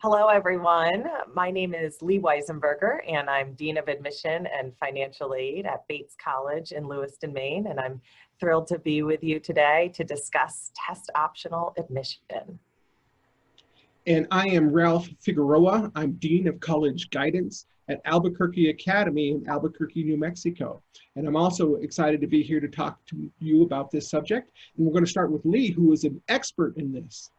Hello, everyone. My name is Lee Weisenberger, and I'm Dean of Admission and Financial Aid at Bates College in Lewiston, Maine, and I'm thrilled to be with you today to discuss test optional admission. And I am Ralph Figueroa. I'm Dean of College Guidance at Albuquerque Academy in Albuquerque, New Mexico. And I'm also excited to be here to talk to you about this subject. And we're going to start with Lee, who is an expert in this.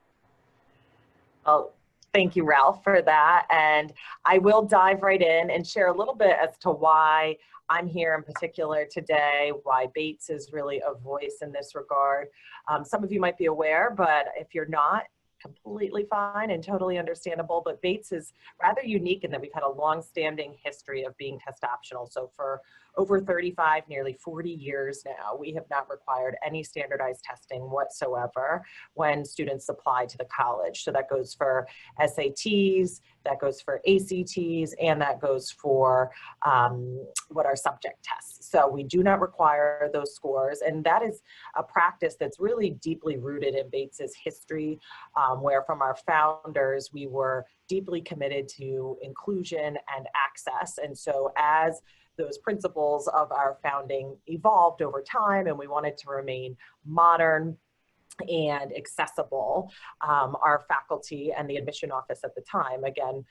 Well, thank you, Ralph, for that. And I will dive right in and share a little bit as to why I'm here in particular today, why Bates is really a voice in this regard. Some of you might be aware, but if you're not, completely fine and totally understandable, but Bates is rather unique in that we've had a long-standing history of being test optional. So for over 35, nearly 40 years now, we have not required any standardized testing whatsoever when students apply to the college. So that goes for SATs, that goes for ACTs, and that goes for what are subject tests. So we do not require those scores, and that is a practice that's really deeply rooted in Bates's history, where from our founders, we were deeply committed to inclusion and access. And so as those principles of our founding evolved over time and we wanted to remain modern and accessible, our faculty and the admission office at the time, again,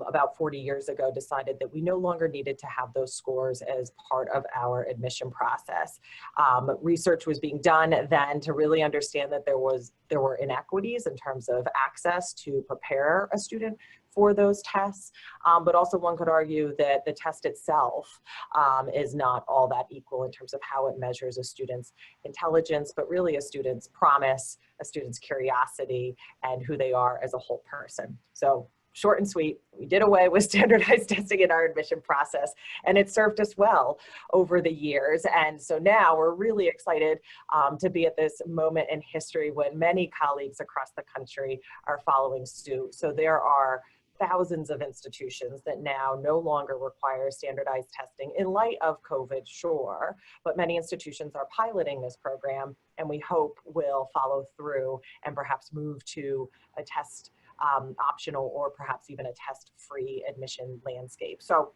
about 40 years ago, decided that we no longer needed to have those scores as part of our admission process. Research was being done then to really understand that there were inequities in terms of access to prepare a student for those tests, but also one could argue that the test itself is not all that equal in terms of how it measures a student's intelligence, but really a student's promise, a student's curiosity, and who they are as a whole person. So short and sweet, we did away with standardized testing in our admission process, and it served us well over the years. And so now we're really excited to be at this moment in history when many colleagues across the country are following suit. So there are thousands of institutions that now no longer require standardized testing in light of COVID, sure, but many institutions are piloting this program, and we hope will follow through and perhaps move to a test optional or perhaps even a test-free admission landscape. So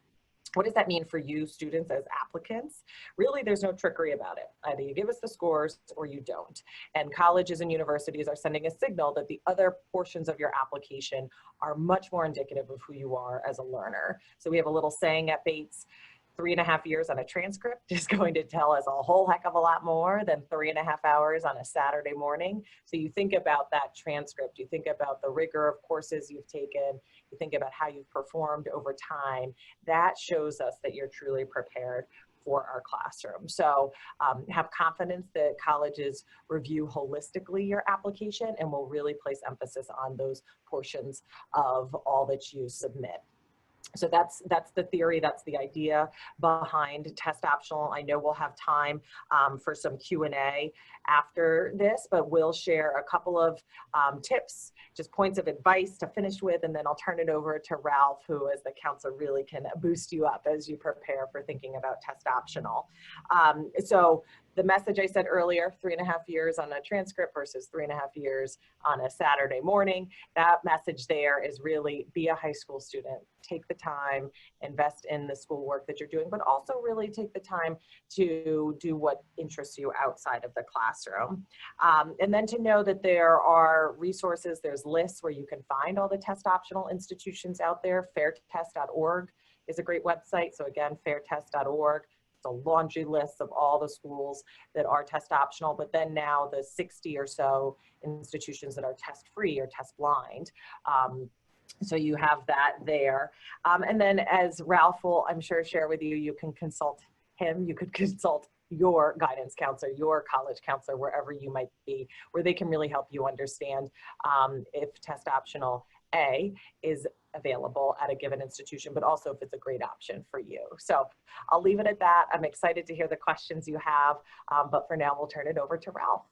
what does that mean for you students as applicants? Really, there's no trickery about it. Either you give us the scores or you don't. And colleges and universities are sending a signal that the other portions of your application are much more indicative of who you are as a learner. So we have a little saying at Bates, 3.5 years on a transcript is going to tell us a whole heck of a lot more than 3.5 hours on a Saturday morning. So you think about that transcript, you think about the rigor of courses you've taken, you think about how you've performed over time. That shows us that you're truly prepared for our classroom. So have confidence that colleges review holistically your application and will really place emphasis on those portions of all that you submit. So that's the theory, that's the idea behind test optional. I know we'll have time for some Q&A after this, but we'll share a couple of tips, just points of advice to finish with, and then I'll turn it over to Ralph, who as the counselor really can boost you up as you prepare for thinking about test optional. So the message I said earlier, 3.5 years on a transcript versus 3.5 years on a Saturday morning, that message there is really be a high school student, take the time, invest in the schoolwork that you're doing, but also really take the time to do what interests you outside of the classroom. And then to know that there are resources, there's lists where you can find all the test optional institutions out there. Fairtest.org is a great website. So again, fairtest.org. A laundry list of all the schools that are test optional, but then now the 60 or so institutions that are test free or test blind. So you have that there. And then as Ralph will, I'm sure, share with you, you can consult him, you could consult your guidance counselor, your college counselor, wherever you might be, where they can really help you understand if test optional A is available at a given institution, but also if it's a great option for you. So I'll leave it at that. I'm excited to hear the questions you have, but for now, we'll turn it over to Ralph.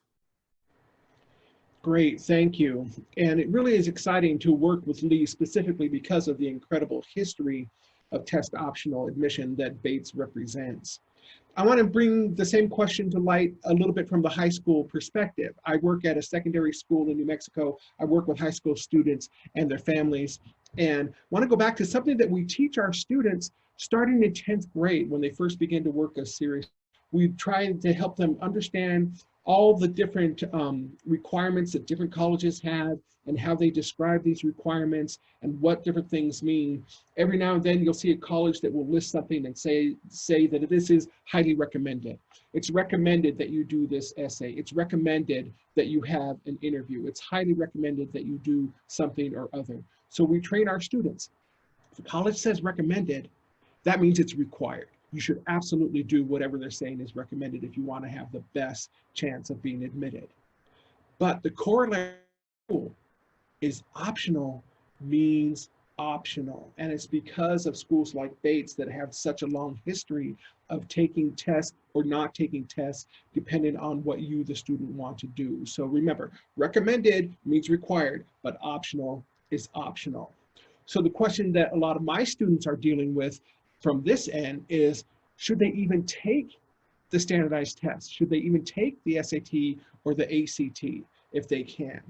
Great, thank you. And it really is exciting to work with Lee specifically because of the incredible history of test optional admission that Bates represents. I want to bring the same question to light a little bit from the high school perspective. I work at a secondary school in New Mexico. I work with high school students and their families, and want to go back to something that we teach our students starting in 10th grade when they first begin to work us serious. We try to help them understand all the different requirements that different colleges have and how they describe these requirements and what different things mean. Every now and then you'll see a college that will list something and say that this is highly recommended. It's recommended that you do this essay. It's recommended that you have an interview. It's highly recommended that you do something or other. So we train our students. If the college says recommended, that means it's required. You should absolutely do whatever they're saying is recommended if you want to have the best chance of being admitted. But the corollary is optional means optional. And it's because of schools like Bates that have such a long history of taking tests or not taking tests depending on what you, the student, want to do. So remember, recommended means required, but optional is optional. So the question that a lot of my students are dealing with from this end is, should they even take the standardized tests? Should they even take the SAT or the ACT if they can?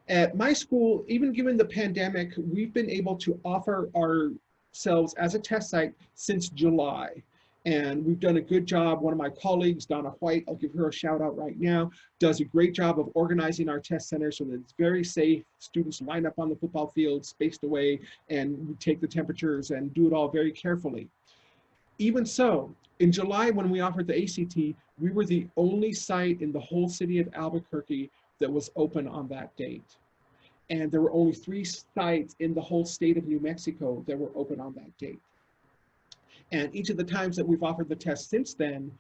At my school, even given the pandemic, we've been able to offer ourselves as a test site since July. And we've done a good job. One of my colleagues, Donna White, I'll give her a shout out right now, does a great job of organizing our test center so that it's very safe. Students line up on the football field, spaced away, and we take the temperatures and do it all very carefully. Even so, in July when we offered the ACT, we were the only site in the whole city of Albuquerque that was open on that date. And there were only 3 sites in the whole state of New Mexico that were open on that date. And each of the times that we've offered the test since then,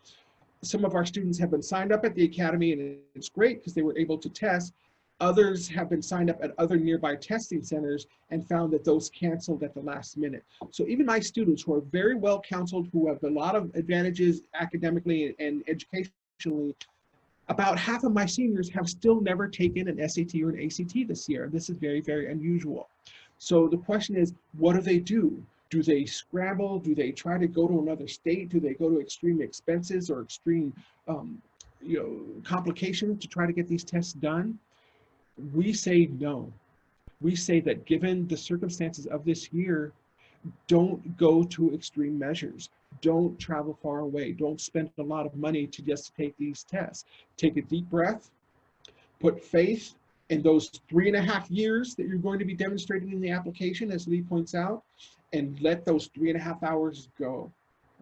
some of our students have been signed up at the academy, and it's great because they were able to test. Others have been signed up at other nearby testing centers and found that those canceled at the last minute. So even my students who are very well counseled, who have a lot of advantages academically and educationally, about half of my seniors have still never taken an SAT or an ACT this year. This is very, very unusual. So the question is, what do? Do they scramble? Do they try to go to another state? Do they go to extreme expenses or extreme complications to try to get these tests done? We say no. We say that given the circumstances of this year, don't go to extreme measures. Don't travel far away. Don't spend a lot of money to just take these tests. Take a deep breath, put faith in those 3.5 years that you're going to be demonstrating in the application, as Lee points out, and let those 3.5 hours go,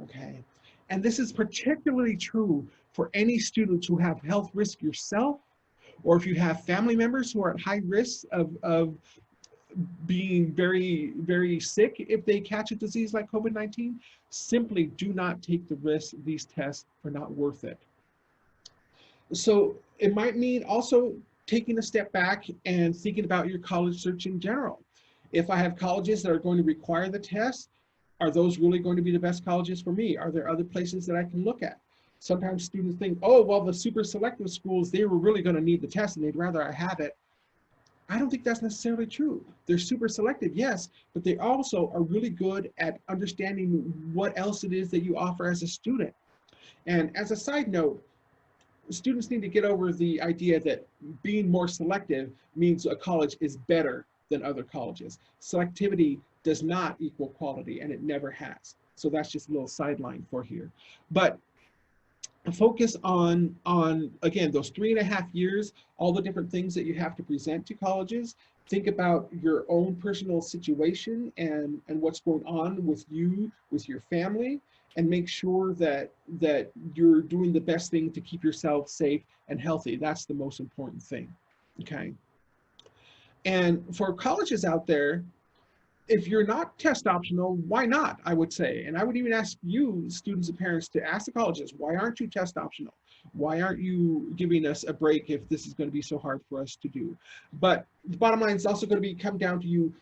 okay? And this is particularly true for any students who have health risk yourself, or if you have family members who are at high risk of being very, very sick if they catch a disease like COVID-19, simply do not take the risk. These tests are not worth it. So it might mean also taking a step back and thinking about your college search in general. If I have colleges that are going to require the test, are those really going to be the best colleges for me? Are there other places that I can look at? Sometimes students think, oh, well, the super selective schools, they were really going to need the test and they'd rather I have it. I don't think that's necessarily true. They're super selective, yes, but they also are really good at understanding what else it is that you offer as a student. And as a side note, students need to get over the idea that being more selective means a college is better than other colleges. Selectivity does not equal quality, and it never has. So that's just a little sideline for here. But focus on again, those 3.5 years, all the different things that you have to present to colleges. Think about your own personal situation and what's going on with you, with your family, and make sure that you're doing the best thing to keep yourself safe and healthy. That's the most important thing, okay? And for colleges out there, if you're not test optional, why not, I would say. And I would even ask you, students and parents, to ask the colleges, why aren't you test optional? Why aren't you giving us a break if this is going to be so hard for us to do? But the bottom line is also going to come down to you,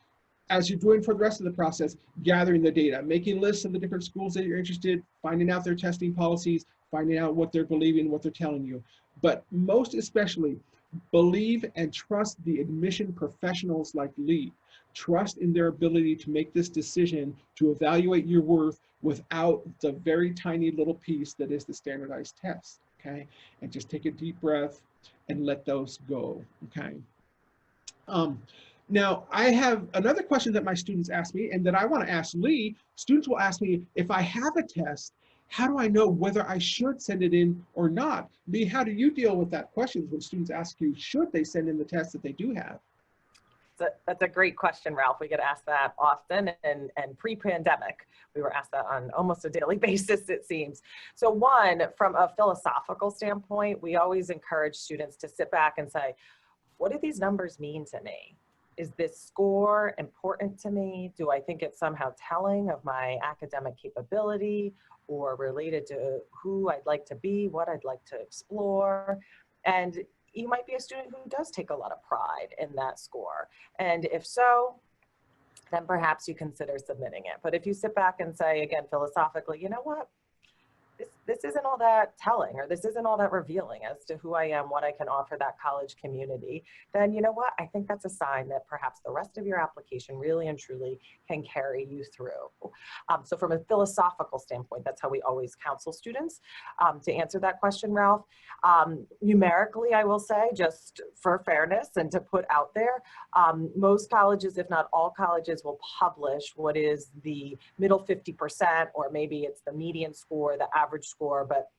as you're doing for the rest of the process, gathering the data, making lists of the different schools that you're interested, finding out their testing policies, finding out what they're believing, what they're telling you. But most especially, Believe and trust the admission professionals like Lee. Trust in their ability to make this decision to evaluate your worth without the very tiny little piece that is the standardized test, okay? And just take a deep breath and let those go, okay? Now, I have another question that my students ask me and that I want to ask Lee. Students will ask me, if I have a test, how do I know whether I should send it in or not? Lee, how do you deal with that question when students ask you, should they send in the test that they do have? That's a great question, Ralph. We get asked that often, and pre-pandemic, we were asked that on almost a daily basis, it seems. So one, from a philosophical standpoint, we always encourage students to sit back and say, what do these numbers mean to me? Is this score important to me? Do I think it's somehow telling of my academic capability or related to who I'd like to be, what I'd like to explore? And you might be a student who does take a lot of pride in that score. And if so, then perhaps you consider submitting it. But if you sit back and say, again, philosophically, you know what? This isn't all that telling, or this isn't all that revealing as to who I am, what I can offer that college community, then you know what? I think that's a sign that perhaps the rest of your application really and truly can carry you through. So from a philosophical standpoint, that's how we always counsel students. To answer that question, Ralph, numerically, I will say, just for fairness and to put out there, most colleges, if not all colleges, will publish what is the middle 50%, or maybe it's the median score, the average score, but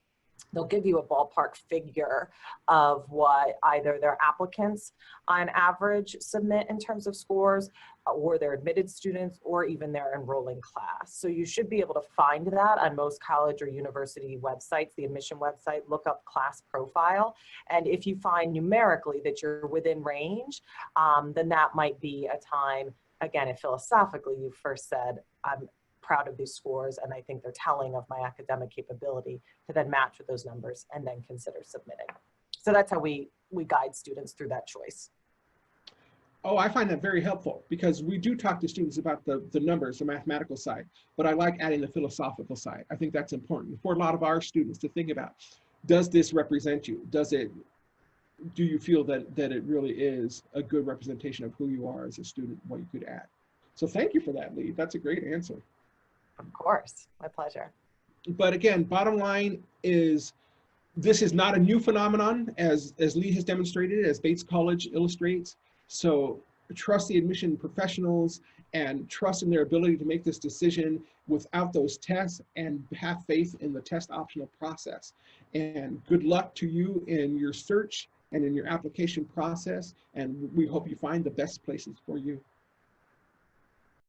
they'll give you a ballpark figure of what either their applicants on average submit in terms of scores, or their admitted students, or even their enrolling class. So you should be able to find that on most college or university websites, the admission website, look up class profile. And if you find numerically that you're within range, then that might be a time, again, if philosophically you first said, I'm proud of these scores and I think they're telling of my academic capability, to then match with those numbers and then consider submitting. So that's how we guide students through that choice. Oh, I find that very helpful, because we do talk to students about the numbers, the mathematical side, but I like adding the philosophical side. I think that's important for a lot of our students to think about. Does this represent you? Do you feel that it really is a good representation of who you are as a student, what you could add? So thank you for that, Lee. That's a great answer. Of course, my pleasure. But again, bottom line is, this is not a new phenomenon, as Lee has demonstrated, as Bates College illustrates. So trust the admission professionals and trust in their ability to make this decision without those tests, and have faith in the test optional process. And good luck to you in your search and in your application process. And we hope you find the best places for you.